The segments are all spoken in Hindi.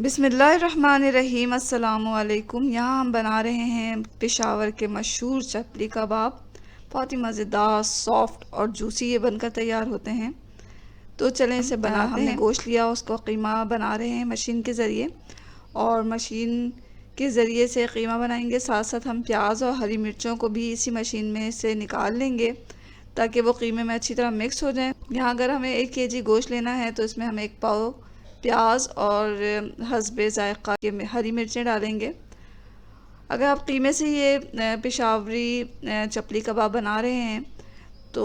बिस्मिल्लाहिर्रहमानिर्रहीम। अस्सलामुअलैकुम। यहाँ हम बना रहे हैं पेशावर के मशहूर चपली कबाब। बहुत ही मज़ेदार, सॉफ्ट और जूसी ये बनकर तैयार होते हैं। तो चलें इसे बनाते हैं। हमने गोश्त लिया, उसको कीमा बना रहे हैं मशीन के ज़रिए, और मशीन के ज़रिए से कीमा बनाएंगे। साथ साथ हम प्याज और हरी मिर्चों को भी इसी मशीन में से निकाल लेंगे ताकि वो कीमे में अच्छी तरह मिक्स हो जाए। यहाँ अगर हमें 1 केजी गोश्त लेना है तो इसमें हम 1 पाव प्याज और हस्बे ज़ायक़ा के हरी मिर्चें डालेंगे। अगर आप कीमे से ये पेशावरी चपली कबाब बना रहे हैं तो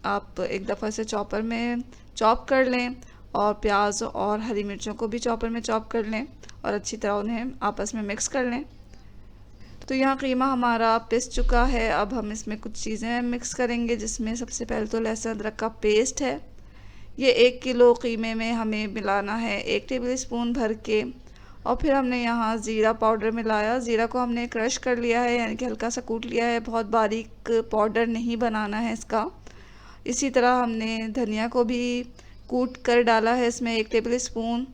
आप एक दफ़ा से चॉपर में चॉप कर लें, और प्याज और हरी मिर्चों को भी चॉपर में चॉप कर लें और अच्छी तरह उन्हें आपस में मिक्स कर लें। तो यहाँ कीमा हमारा पिस चुका है। अब हम इसमें कुछ चीज़ें मिक्स करेंगे, जिसमें सबसे पहले तो लहसुन अदरक का पेस्ट है। ये 1 किलो कीमे में हमें मिलाना है 1 टेबल स्पून भर के। और फिर हमने यहाँ ज़ीरा पाउडर मिलाया। ज़ीरा को हमने क्रश कर लिया है, यानी कि हल्का सा कूट लिया है। बहुत बारीक पाउडर नहीं बनाना है इसका। इसी तरह हमने धनिया को भी कूट कर डाला है इसमें 1 टेबल स्पून।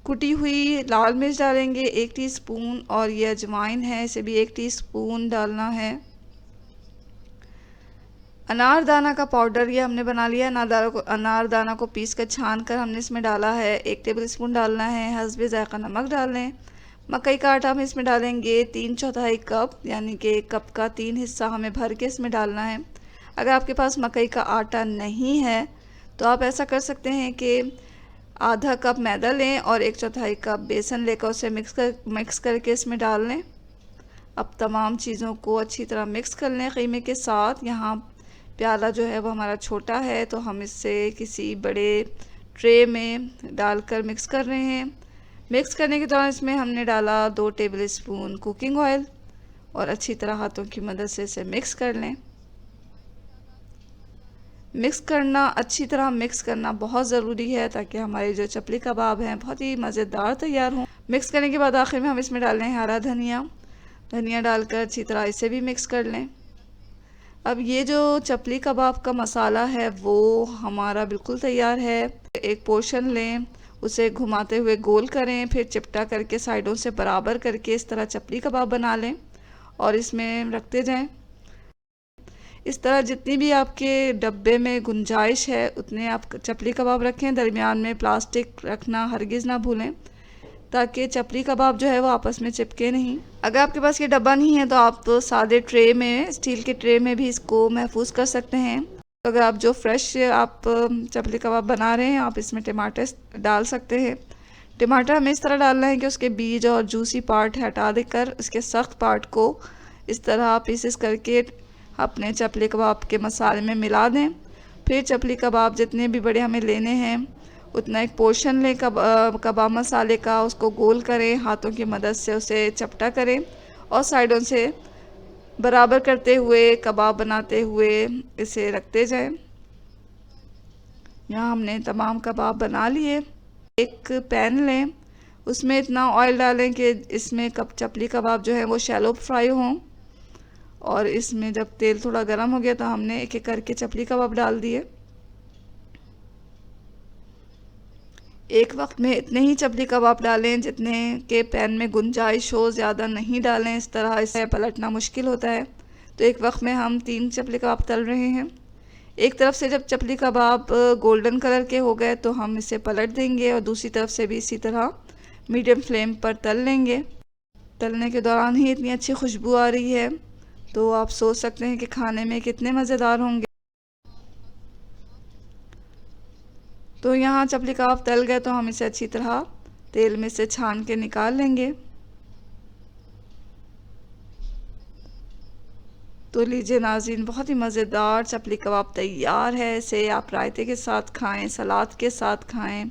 कुटी हुई लाल मिर्च डालेंगे 1 टीस्पून, और ये अजवाइन है, इसे भी 1 टीस्पून डालना है। अनारदाना का पाउडर ये हमने बना लिया। अनारदाना को पीस कर छान कर हमने इसमें डाला है, 1 टेबल स्पून डालना है। हस्बे ज़ायक़ा नमक डाल लें। मकई का आटा हम इसमें डालेंगे 3/4 कप, यानी कि 1 कप का 3 हिस्सा हमें भर के इसमें डालना है। अगर आपके पास मकई का आटा नहीं है तो आप ऐसा कर सकते हैं कि आधा कप मैदा लें और 1/4 कप बेसन लेकर उसे मिक्स करके इसमें डाल लें। अब तमाम चीज़ों को अच्छी तरह मिक्स कर लें कीमे के साथ। यहाँ प्याला जो है वो हमारा छोटा है, तो हम इससे किसी बड़े ट्रे में डालकर मिक्स कर रहे हैं। मिक्स करने के दौरान इसमें हमने डाला 2 टेबल स्पून कुकिंग ऑयल, और अच्छी तरह हाथों की मदद से इसे मिक्स कर लें। मिक्स करना, अच्छी तरह मिक्स करना बहुत ज़रूरी है ताकि हमारे जो चपली कबाब हैं बहुत ही मज़ेदार तैयार हों। मिक्स करने के बाद आखिर में हम इसमें डाल रहे हैं हरा धनिया डालकर अच्छी तरह इसे भी मिक्स कर लें। अब ये जो चपली कबाब का मसाला है वो हमारा बिल्कुल तैयार है। एक पोर्शन लें, उसे घुमाते हुए गोल करें, फिर चिपटा करके साइडों से बराबर करके इस तरह चपली कबाब बना लें और इसमें रखते जाएं। इस तरह जितनी भी आपके डब्बे में गुंजाइश है उतने आप चपली कबाब रखें। दरमियान में प्लास्टिक रखना हरगिज़ ना भूलें, ताकि चपली कबाब जो है वो आपस में चिपके नहीं। अगर आपके पास ये डब्बा नहीं है तो आप तो सादे ट्रे में, स्टील के ट्रे में भी इसको महफूज कर सकते हैं। तो अगर आप जो फ्रेश आप चपली कबाब बना रहे हैं, आप इसमें टमाटर डाल सकते हैं। टमाटर हमें इस तरह डालना है कि उसके बीज और जूसी पार्ट हटा देकर इसके सख्त पार्ट को इस तरह पीसेस करके अपने चपली कबाब के मसाले में मिला दें। फिर चपली कबाब जितने भी बड़े हमें लेने हैं उतना एक पोर्शन लें कबाब मसाले का, उसको गोल करें, हाथों की मदद से उसे चपटा करें और साइडों से बराबर करते हुए कबाब बनाते हुए इसे रखते जाएं। यहाँ हमने तमाम कबाब बना लिए। एक पैन लें, उसमें इतना ऑयल डालें कि इसमें चपली कबाब जो है वो शैलो फ्राई हों, और इसमें जब तेल थोड़ा गर्म हो गया तो हमने एक एक करके चपली कबाब डाल दिए। एक वक्त में इतने ही चपली कबाब डालें जितने के पैन में गुंजाइश हो, ज़्यादा नहीं डालें, इस तरह इसे पलटना मुश्किल होता है। तो एक वक्त में हम 3 चपली कबाब तल रहे हैं। एक तरफ से जब चपली कबाब गोल्डन कलर के हो गए तो हम इसे पलट देंगे, और दूसरी तरफ से भी इसी तरह मीडियम फ्लेम पर तल लेंगे। तलने के दौरान ही इतनी अच्छी खुशबू आ रही है तो आप सोच सकते हैं कि खाने में कितने मज़ेदार होंगे। तो यहाँ चपली कबाब तल गए तो हम इसे अच्छी तरह तेल में से छान के निकाल लेंगे। तो लीजिए नाज़रीन, बहुत ही मज़ेदार चपली कबाब तैयार है। इसे आप रायते के साथ खाएं, सलाद के साथ खाएं,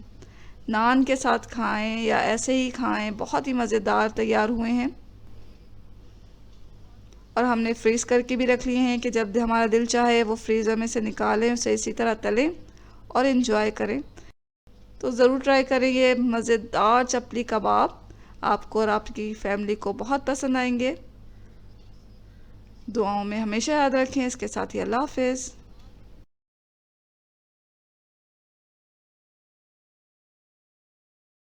नान के साथ खाएं, या ऐसे ही खाएं। बहुत ही मज़ेदार तैयार हुए हैं, और हमने फ्रीज़ करके भी रख लिए हैं कि जब हमारा दिल चाहे वो फ्रीज़र में से निकालें, उसे इसी तरह तलें और इन्जॉय करें। तो ज़रूर ट्राई करें ये मज़ेदार चपली कबाब। आपको और आपकी फैमिली को बहुत पसंद आएंगे। दुआओं में हमेशा याद रखें। इसके साथ ही अल्लाह हाफ़िज़।